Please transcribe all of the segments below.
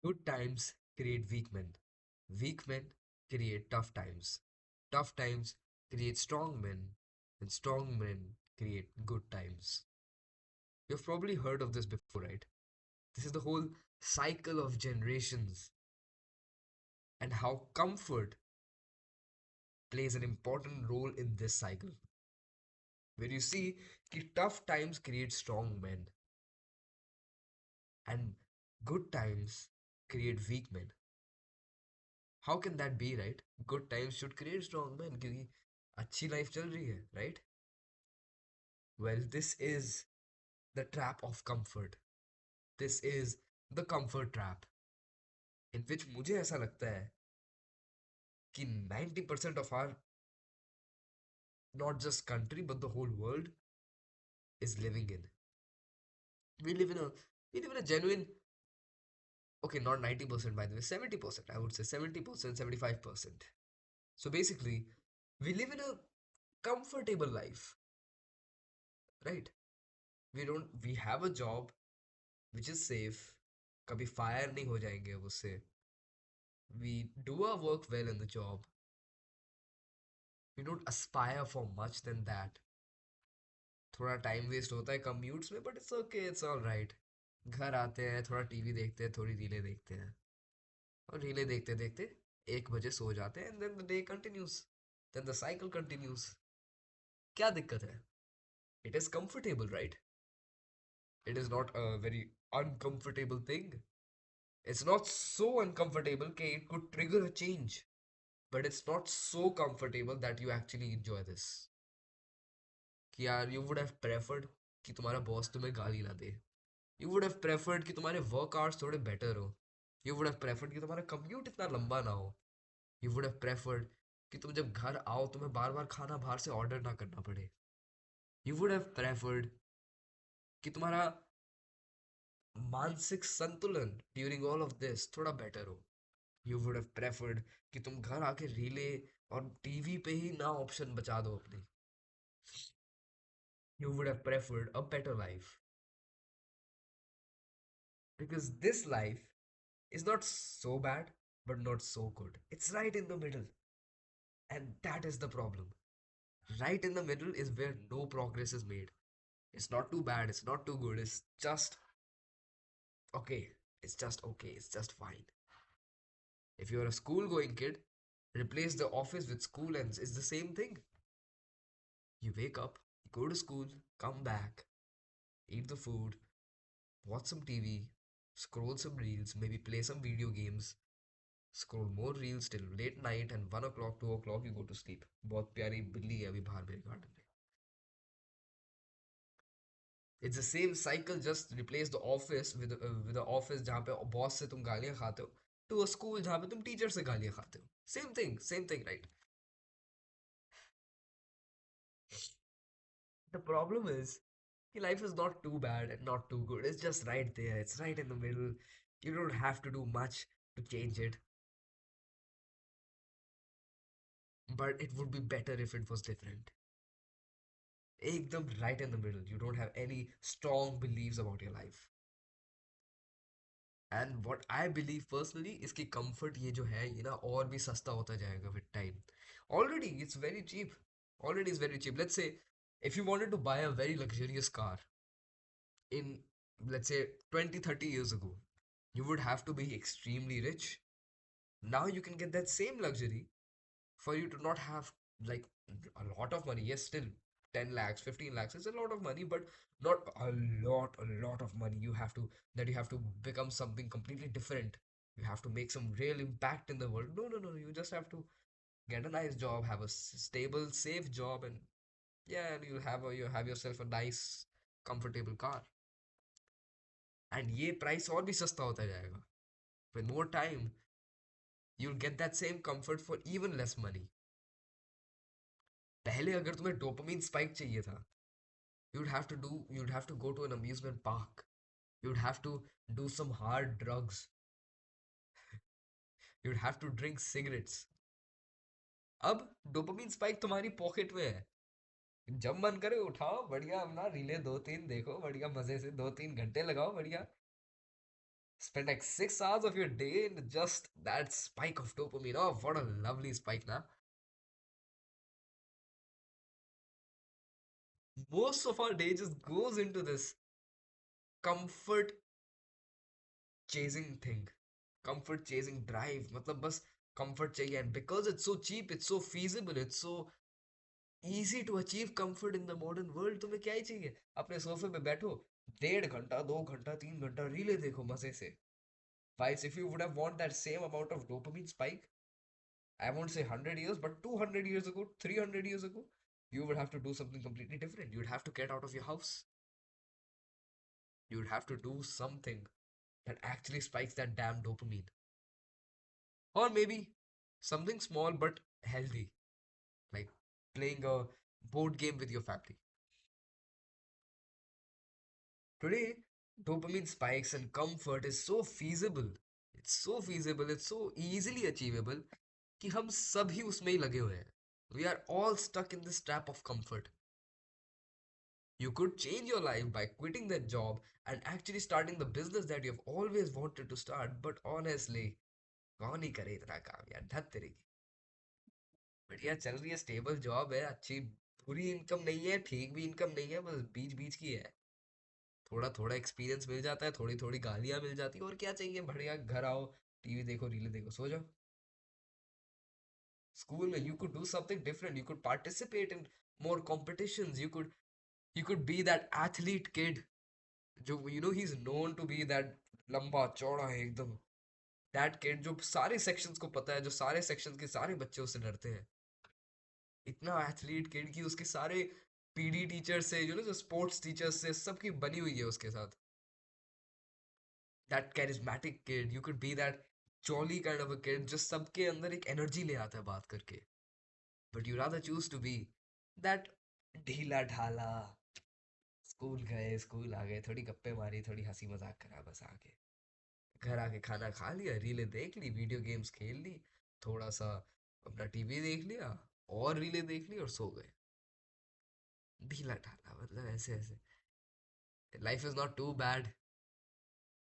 Good times create weak men. Weak men create tough times. Tough times create strong men. And strong men create good times. You've probably heard of this before, right? This is the whole cycle of generations and how comfort plays an important role in this cycle. Where you see that tough times create strong men and good times create weak men. How can that be, right? Good times should create strong men क्योंकि अच्छी life चल रही है, right? Well, this is the trap of comfort. This is the comfort trap in which मुझे ऐसा लगता है कि 90% of our not just country but the whole world is living in. We live in a we live in a genuine, okay, not 90% by the way, 70%, I would say 70%, 75%. So basically, we live in a comfortable life, right? We have a job which is safe. कभी fire नहीं हो जाएंगे अब उससे. We do our work well in the job. We don't aspire for much than that. थोड़ा time waste होता है commutes में but it's okay, it's all right. घर आते हैं, थोड़ा टीवी देखते हैं, थोड़ी रीलें देखते हैं, और रीलें देखते देखते 1 बजे सो जाते हैं, and then the day continues, then the cycle continues. क्या दिक्कत है? It is comfortable, right? It is not a very uncomfortable thing. It's not so uncomfortable that it could trigger a change, but it's not so comfortable that you actually enjoy this. कि यार you would have preferred कि तुम्हारा boss तुम्हें गाली ना दे. You would have preferred कि तुम्हारे work hours थोड़े बेटर हो. You would have preferred कि तुम्हारा कम्यूट इतना लंबा ना हो. You would have preferred कि तुम जब घर आओ तुम्हें बार बार खाना बाहर से ऑर्डर ना करना पड़े. You would have preferred कि तुम्हारा मानसिक संतुलन ड्यूरिंग ऑल ऑफ दिस थोड़ा बेटर हो. यू वुड हैव प्रेफर्ड कि तुम घर आके रीले और टीवी पे ही ना ऑप्शन बचा दो अपनी. You would have preferred a better life because this life is not so bad but not so good. It's right in the middle, and that is the problem. Right in the middle is where no progress is made. It's not too bad, it's not too good, it's just okay. It's just okay, it's just fine. If you're a school going kid, replace the office with school and it's the same thing. You wake up, you go to school, come back, eat the food, watch some TV, scroll some reels, maybe play some video games, scroll more reels till late night, and 1 o'clock, 2 o'clock you go to sleep. बहुत प्यारी बिल्ली है अभी बाहर मेरे garden में. It's the same cycle, just replace the office with the office जहाँ पे बॉस से तुम गालियाँ खाते हो, to a school जहाँ पे तुम टीचर से गालियाँ खाते हो. Same thing, right? The problem is life is not too bad and not too good. It's just right there. It's right in the middle. You don't have to do much to change it. But it would be better if it was different. Ekdam right in the middle. You don't have any strong beliefs about your life. And what I believe personally is कि comfort ये जो है ये ना और भी सस्ता होता जाएगा with time. Already it's very cheap. Already it's very cheap. Let's say if you wanted to buy a very luxurious car in, let's say, 20, 30 years ago, you would have to be extremely rich. Now you can get that same luxury for you to not have like a lot of money. Yes, still 10 lakhs, 15 lakhs is a lot of money, but not a lot of money. You have to become something completely different. You have to make some real impact in the world. No, no, no. You just have to get a nice job, have a stable, safe job, and yeah, and you have yourself a nice, comfortable car. And ये price और भी सस्ता होता जाएगा. With more time, you'll get that same comfort for even less money. पहले अगर तुम्हें dopamine spike चाहिए था, you'd have to go to an amusement park. You'd have to do some hard drugs. You'd have to drink cigarettes. अब dopamine spike तुम्हारी pocket में है. जब मन करे उठाओ, बढ़िया अपना रीले 2-3 देखो, बढ़िया मजे से 2-3 घंटे लगाओ, बढ़िया Spend like 6 hours of your day in just that spike of dopamine. Oh, what a lovely spike, now. Most of our day just goes into this comfort chasing thing, comfort chasing drive. मतलब बस comfort चाहिए, and because it's so cheap, it's so feasible, it's so easy to achieve comfort in the modern world, तुम्हें क्या ही चाहिए? अपने सोफे पे बैठो, 1.5 घंटा, 2 घंटा, 3 घंटा रीले देखो मजे से. Guys, if you would have want that same amount of dopamine spike, I won't say 100 years, but 200 years ago, 300 years ago, you would have to do something completely different. You'd have to get out of your house. You'd have to do something that actually spikes that damn dopamine. Or maybe something small but healthy, like playing a board game with your family. Today, dopamine spikes and comfort is so feasible. It's so feasible, it's so easily achievable कि हम सभी उसमें ही लगे हुए हैं. We are all stuck in this trap of comfort. You could change your life by quitting that job and actually starting the business that you've always wanted to start. But honestly, कौन ही करे इतना काम यार, धत तेरी की. बढ़िया चल रही है, स्टेबल जॉब है, अच्छी बुरी इनकम नहीं है, ठीक भी इनकम नहीं है, बस बीच बीच की है. थोड़ा थोड़ा एक्सपीरियंस मिल जाता है, थोड़ी थोड़ी गालियां मिल जाती है, और क्या चाहिए? बढ़िया घर आओ, टीवी देखो, रीलें देखो, सो जाओ. स्कूल में you could do something different, you could participate in more competitions, you could be that athlete kid जो he's known to be that लंबा चौड़ा है एकदम, that kid जो सारे sections को पता है, जो सारे sections के सारे बच्चे उससे डरते हैं. इतना एथलीट किड की उसके सारे पीडी टीचर से, जो स्पोर्ट्स टीचर से सबकी बनी हुई है उसके साथ. That charismatic kid, you could be that jolly kind of a kid जो सबके अंदर एक एनर्जी ले आता है बात करके. But you rather choose to be that ढीला ढाला. स्कूल गए, स्कूल आ गए, थोड़ी गप्पे मारी, थोड़ी हंसी मजाक करा, बस आके घर आके खाना खा लिया, रीलें देख ली, वीडियो गेम्स खेल ली, थोड़ा सा अपना टीवी देख लिया, और रीलें देख ली, और सो गए. ढीला ढाला मतलब ऐसे ऐसे. Life is not too bad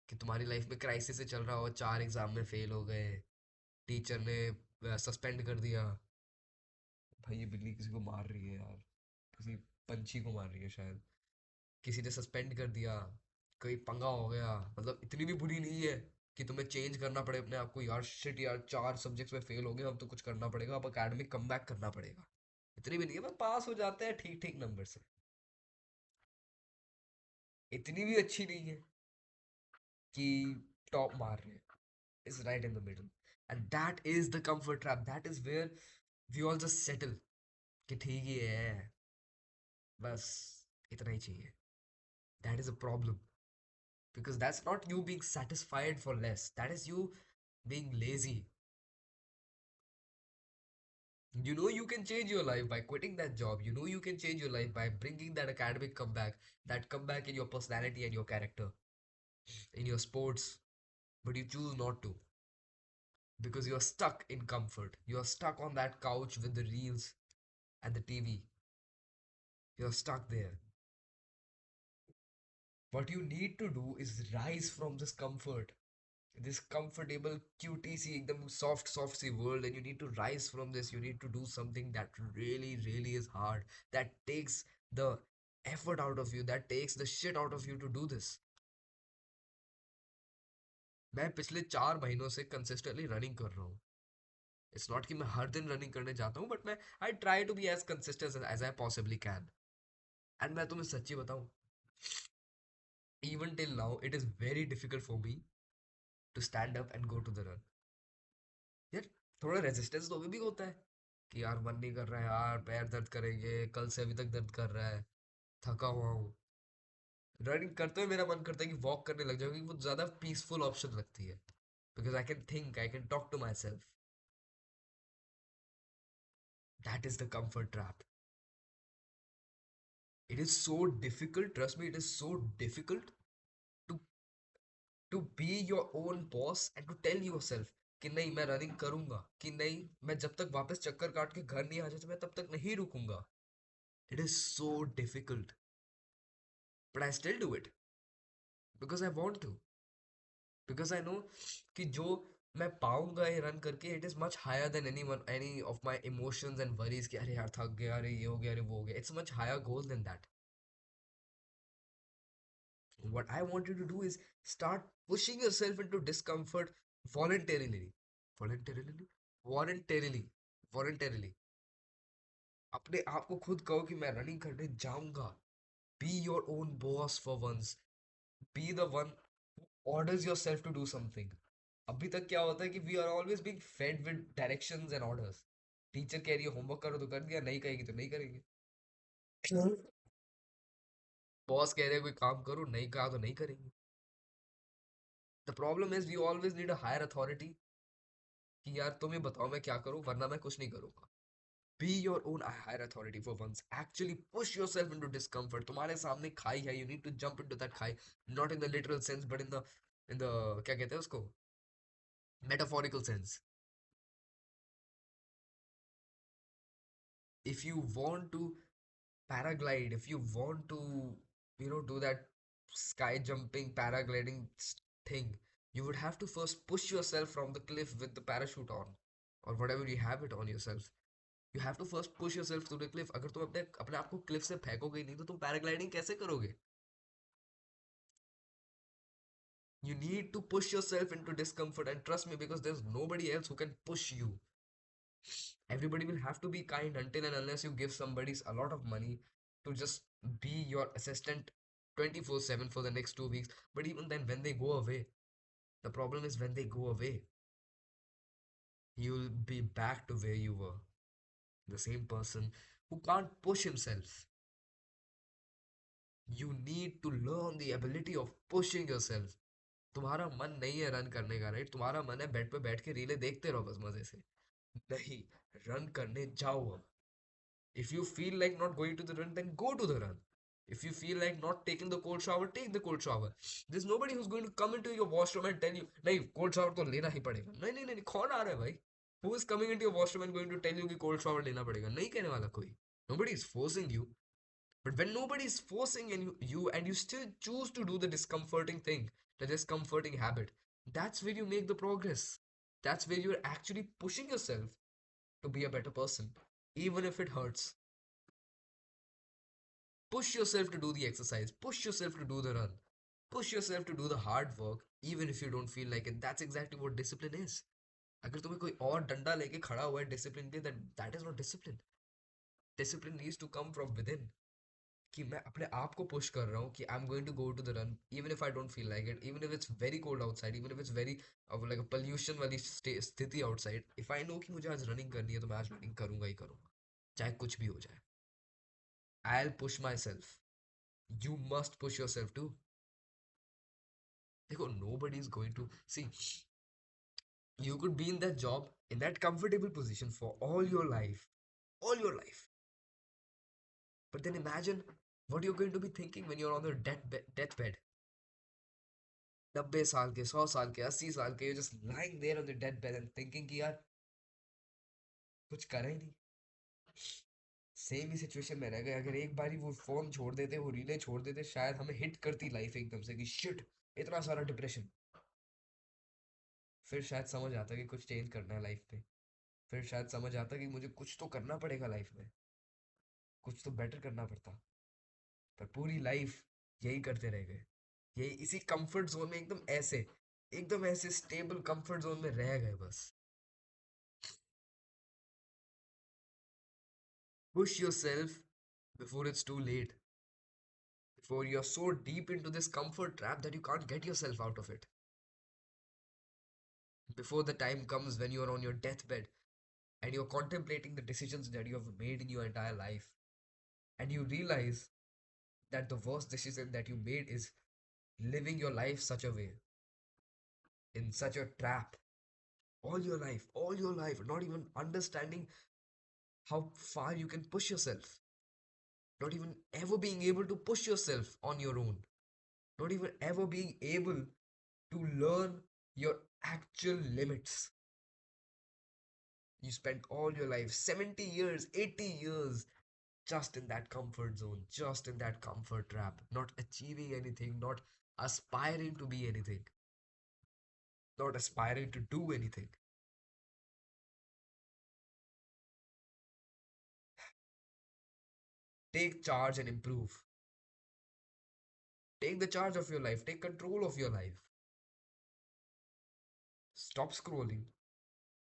कि तुम्हारी लाइफ में क्राइसिस से चल रहा हो, 4 एग्जाम में फेल हो गए, टीचर ने सस्पेंड कर दिया. भाई ये बिल्ली किसी को मार रही है यार, किसी पंछी को मार रही है शायद. किसी ने सस्पेंड कर दिया, कोई पंगा हो गया, मतलब इतनी भी बुरी नहीं है कि तुम्हें चेंज करना पड़े अपने आप को. यार शिट यार, 4 सब्जेक्ट्स में फेल हो गए, अब तो कुछ करना पड़ेगा, अब अकेडमिक कम बैक करना पड़ेगा. इतनी भी नहीं है, बस पास हो जाते हैं ठीक ठीक नंबर से. इतनी भी अच्छी नहीं है कि टॉप मार रहे हैं. Is right in the middle. And that is the comfort trap. That is where we all just settle. कि ठीक ही है, बस इतना ही चाहिए. That is a problem. Because that's not you being satisfied for less. That is you being lazy. You know you can change your life by quitting that job. You know you can change your life by bringing that academic comeback, that comeback in your personality and your character, in your sports. But you choose not to because you're stuck in comfort. You're stuck on that couch with the reels and the TV. You're stuck there. What you need to do is rise from this comfort, this comfortable QTC, the soft C world, and you need to rise from this. You need to do something that really, really is hard, that takes the effort out of you, that takes the shit out of you to do this. मैं पिछले 4 महीनों से consistently running कर रहा हूँ. It's not कि मैं हर दिन रनिंग करने जाता हूँ, बट मैं I try to be as consistent as I possibly can. And मैं तुम्हें सच्ची बताऊँ, even till now it is very difficult for me to stand up and go to the run. यार थोड़ा रेजिस्टेंस तो अभी भी होता है कि यार मन नहीं कर रहा है, यार पैर दर्द करेंगे, कल से अभी तक दर्द कर रहा है, थका हुआ हूँ. रनिंग करते हुए मेरा मन करता है कि वॉक करने लग जाऊँ, क्योंकि वो ज़्यादा पीसफुल ऑप्शन लगती है. Because I can think, I can talk to myself. That is the comfort trap. It is so difficult, trust me, it is so difficult to to be your own boss and to tell yourself कि नहीं मैं running करूंगा, कि नहीं मैं जब तक वापस चक्कर काट के घर नहीं आ जाता मैं तब तक नहीं रुकूंगा. It is so difficult, but I still do it because I want to. Because I know कि जो मैं पाऊंगा ये रन करके, it is much higher than any of my emotions and worries कि अरे यार थक गया, अरे ये हो गया, अरे वो हो गया. It's much higher goal than that. What I want you to do is start pushing yourself into discomfort voluntarily. Voluntarily? Voluntarily. Voluntarily. अपने आप को खुद कहो कि मैं रनिंग करने जाऊंगा. Be your own boss for once. Be the one who orders yourself to do something. अभी तक क्या होता है कि we are always being fed with directions and orders. Teacher कह रही है होमवर्क करो तो कर दिया, नहीं कहेगी तो नहीं करेंगे. बॉस कह रहे हैं कोई काम करो, नहीं कहा तो नहीं करेंगे. The problem is we always need a higher authority कि यार तुम ही बताओ मैं क्या करूं, वरना मैं कुछ नहीं करूंगा. Be your own higher authority for once. Actually push yourself into discomfort. तुम्हारे सामने खाई है, you need to jump into that खाई. Not in the literal sense but in the क्या कहते हैं उसको, metaphorical sense. If you want to paraglide, if you want to, do that sky jumping paragliding thing, you would have to first push yourself from the cliff with the parachute on, or whatever you have it on yourself. You have to first push yourself to the cliff. अगर तुम अपने अपने आप को Cliff से फेंकोगे ही नहीं तो तुम पैराग्लाइडिंग कैसे करोगे? You need to push yourself into discomfort, and trust me, because there's nobody else who can push you. Everybody will have to be kind until and unless you give somebody a lot of money to just be your assistant 24/7 for the next 2 weeks. But even then, when they go away, the problem is when they go away, you'll be back to where you were. The same person who can't push himself. You need to learn the ability of pushing yourself. तुम्हारा मन नहीं है run करने का, right? तुम्हारा मन है bed पे बैठ के रीले देखते रहो बस मजे से. नहीं, रन करने जाओ अब. If you feel like not going to the run, then go to the run. If you feel like not taking the cold shower, take the cold shower. There's nobody who's going to come into your washroom and tell you, नहीं cold shower तो लेना ही पड़ेगा. नहीं नहीं नहीं, कौन आ रहा है भाई? Who is coming into your washroom and going to tell you कि cold shower लेना पड़ेगा? नहीं कहने वाला कोई. Nobody is forcing you. But when nobody is forcing and you still choose to do the discomforting thing, the discomforting habit, that's where you make the progress. That's where you're actually pushing yourself to be a better person, even if it hurts. Push yourself to do the exercise, push yourself to do the run, push yourself to do the hard work, even if you don't feel like it. That's exactly what discipline is. अगर तुम्हें कोई और डंडा लेके खड़ा हुआ है discipline के, then that is not discipline. Discipline needs to come from within. कि मैं अपने आप को पुश कर रहा हूँ कि I am going to go to the run even if I don't feel like it, even if it's very cold outside, even if it's very like pollution वाली स्थिति आउटसाइड. इफ आई नो कि मुझे आज running करनी है तो मैं आज रनिंग करूंगा ही करूंगा, चाहे कुछ भी हो जाए. I will push my self. You must push yourself too. देखो, nobody is going to see. You could be in that job, in that comfortable position for all your life. But then imagine what you're going to be thinking when you're on your deathbed. 90 साल के, 100 साल के, 80 साल के, you're just lying there on the deathbed and thinking कि यार कुछ करा ही नहीं. सेम ही सिचुएशन में रह गए. अगर एक बारी वो फोन छोड़ देते, वो रीलें छोड़ देते, शायद हमें हिट करती लाइफ एकदम से कि शिट, इतना सारा डिप्रेशन. फिर शायद समझ आता कि कुछ चेंज करना है लाइफ पे. फिर शायद समझ आता कि मुझे कुछ तो करना पड़ेगा लाइफ में, कुछ तो बेटर करना पड़ता. पर पूरी लाइफ यही करते रह गए, यही इसी कंफर्ट जोन में एकदम ऐसे स्टेबल कंफर्ट जोन में रह गए बस. Push yourself before it's too late, before you're so deep into this comfort trap that you can't get yourself out of it, before the time comes when you're on your deathbed and you're contemplating the decisions that you have made in your entire life, and you realize that the worst decision that you made is living your life such a way, in such a trap, all your life, not even understanding how far you can push yourself, not even ever being able to push yourself on your own, not even ever being able to learn your actual limits. You spent all your life, 70 years, 80 years, just in that comfort zone, just in that comfort trap, not achieving anything, not aspiring to be anything. not aspiring to do anything. Take charge and improve. Take the charge of your life, take control of your life. Stop scrolling,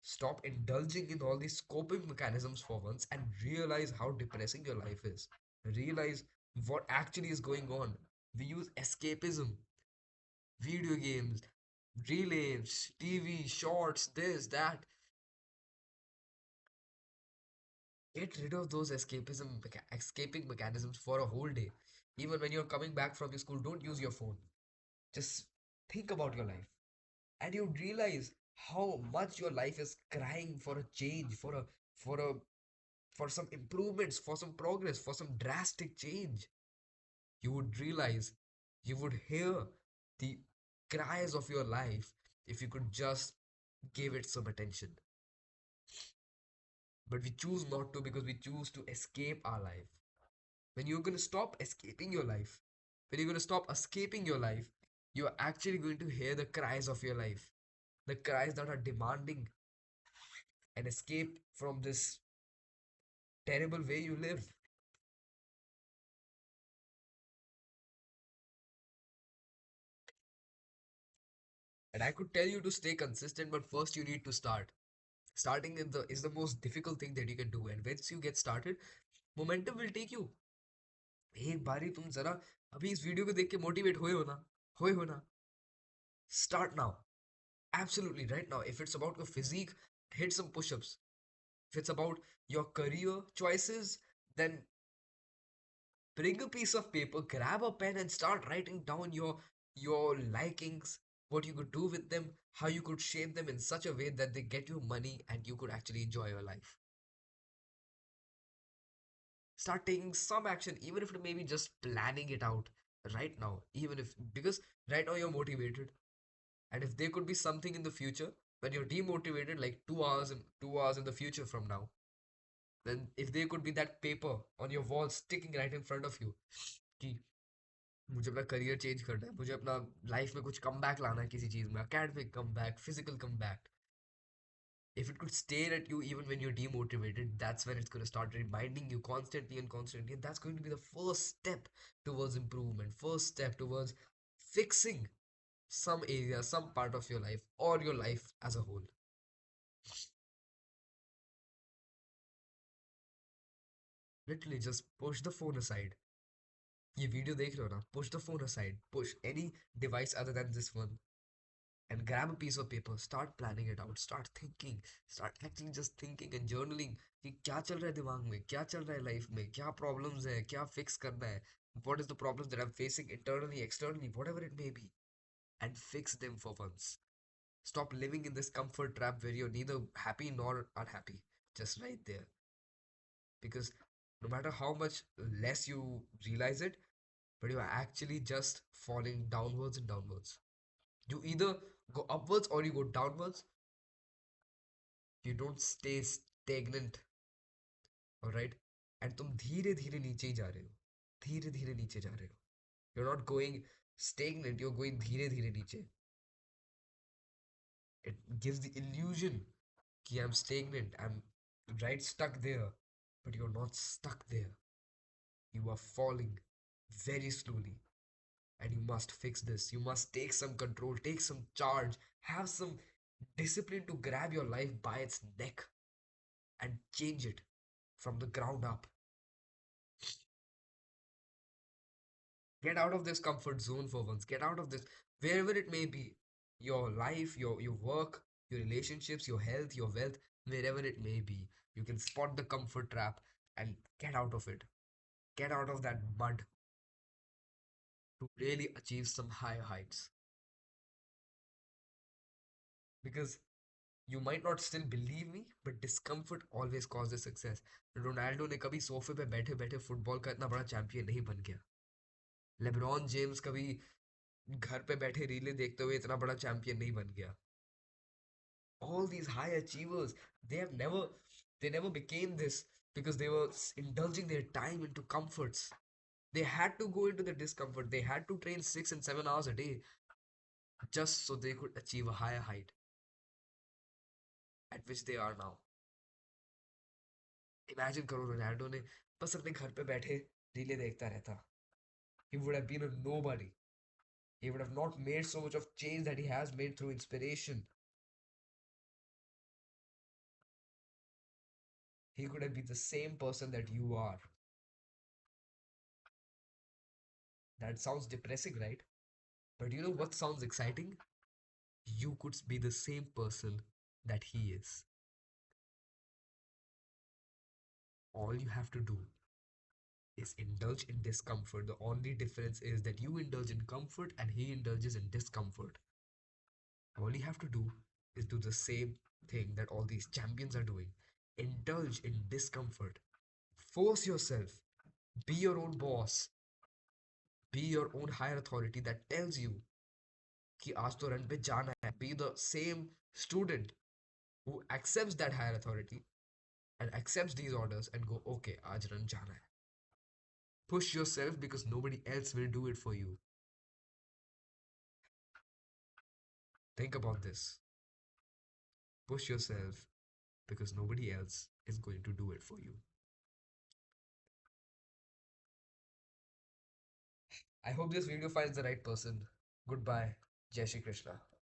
stop indulging in all these coping mechanisms for once, and realize how depressing your life is. Realize what actually is going on. We use escapism, video games, relays, TV, shorts, this, that. Get rid of those escaping mechanisms for a whole day. Even when you're coming back from your school, don't use your phone. Just think about your life. And you realize how much your life is crying for a change, for a for some improvements, for some progress, for some drastic change. You would realize, you would hear the cries of your life if you could just give it some attention. But we choose not to because we choose to escape our life. When you're going to stop escaping your life, when you're going to stop escaping your life, you're actually going to hear the cries of your life, the cries that are demanding an escape from this terrible way you live. And I could tell you to stay consistent, but first you need to start. Starting is the most difficult thing that you can do. And once you get started, momentum will take you. एक बारी तुम जरा अभी इस video को देख के motivate हुए हो ना Start now. Absolutely right now. If it's about your physique, hit some push-ups. If it's about your career choices, then bring a piece of paper, grab a pen, and start writing down your likings, what you could do with them, how you could shape them in such a way that they get you money and you could actually enjoy your life. Start taking some action, even if it may be just planning it out right now. Even if because right now you're motivated, and if there could be something in the future when you're demotivated, like 2 hours in the future from now, then if there could be that paper on your wall sticking right in front of you कि मुझे अपना career change करना है, मुझे अपना life में कुछ come back लाना है किसी चीज में, academic come back, physical come back. If it could stare at you even when you're demotivated, that's when it's going to start reminding you constantly and constantly, and that's going to be the first step towards improvement, first step towards fixing some area, some part of your life, or your life as a whole. Literally just push the phone aside. ये video देख रहे हो ना, push the phone aside, push any device other than this one, and grab a piece of paper, start planning it out, start thinking, start actually just thinking and journaling कि क्या चल रहा है दिमाग में, क्या चल रहा है लाइफ में, क्या प्रॉब्लम्स है, क्या फिक्स करना है, what is the problems that I'm facing internally, externally, whatever it may be, and fix them for once. Stop living in this comfort trap where you're neither happy nor unhappy, just right there. Because no matter how much less you realize it, but you are actually just falling downwards and downwards. You either go upwards or you go downwards. You don't stay stagnant, all right? And तुम धीरे धीरे नीचे ही जा रहे हो, धीरे धीरे नीचे जा रहे हो. You're not going stagnant, you're going धीरे धीरे नीचे. It gives the illusion कि I'm stagnant, I'm right stuck there, but you're not stuck there. You are falling very slowly, and you must fix this. You must take some control, take some charge, have some discipline to grab your life by its neck and change it from the ground up. Get out of this comfort zone for once. Get out of this, wherever it may be, your life, your work, your relationships, your health, your wealth, wherever it may be. You can spot the comfort trap and get out of it. Get out of that mud to really achieve some higher heights. Because you might not still believe me, but discomfort always causes success. Ronaldo ने कभी सोफे पे बैठे बैठे football का इतना बड़ा champion नहीं बन गया. लेब्रॉन जेम्स कभी घर पे बैठे रीले देखते हुए इतना बड़ा चैंपियन नहीं बन गया. All these high achievers, they have never they never became this because they were indulging their time into comforts. They had to go into the discomfort. They had to train 6 and 7 hours a day. just so they could achieve a higher height at which they are now. Imagine करो Ronaldo ने बस अपने घर पे बैठे relay देखता रहता. He would have been a nobody. He would have not made so much of change that he has made through inspiration. He could have been the same person that you are. That sounds depressing, right? But you know what sounds exciting? You could be the same person that he is. All you have to do is indulge in discomfort. The only difference is that you indulge in comfort and he indulges in discomfort. All you have to do is do the same thing that all these champions are doing. Indulge in discomfort. Force yourself. Be your own boss. Be your own higher authority that tells you कि आज तो run पे जाना है. Be the same student who accepts that higher authority and accepts these orders and go, okay, आज run जाना है. Push yourself because nobody else will do it for you. Think about this. Push yourself because nobody else is going to do it for you. I hope this video finds the right person. Goodbye. Jai Shri Krishna.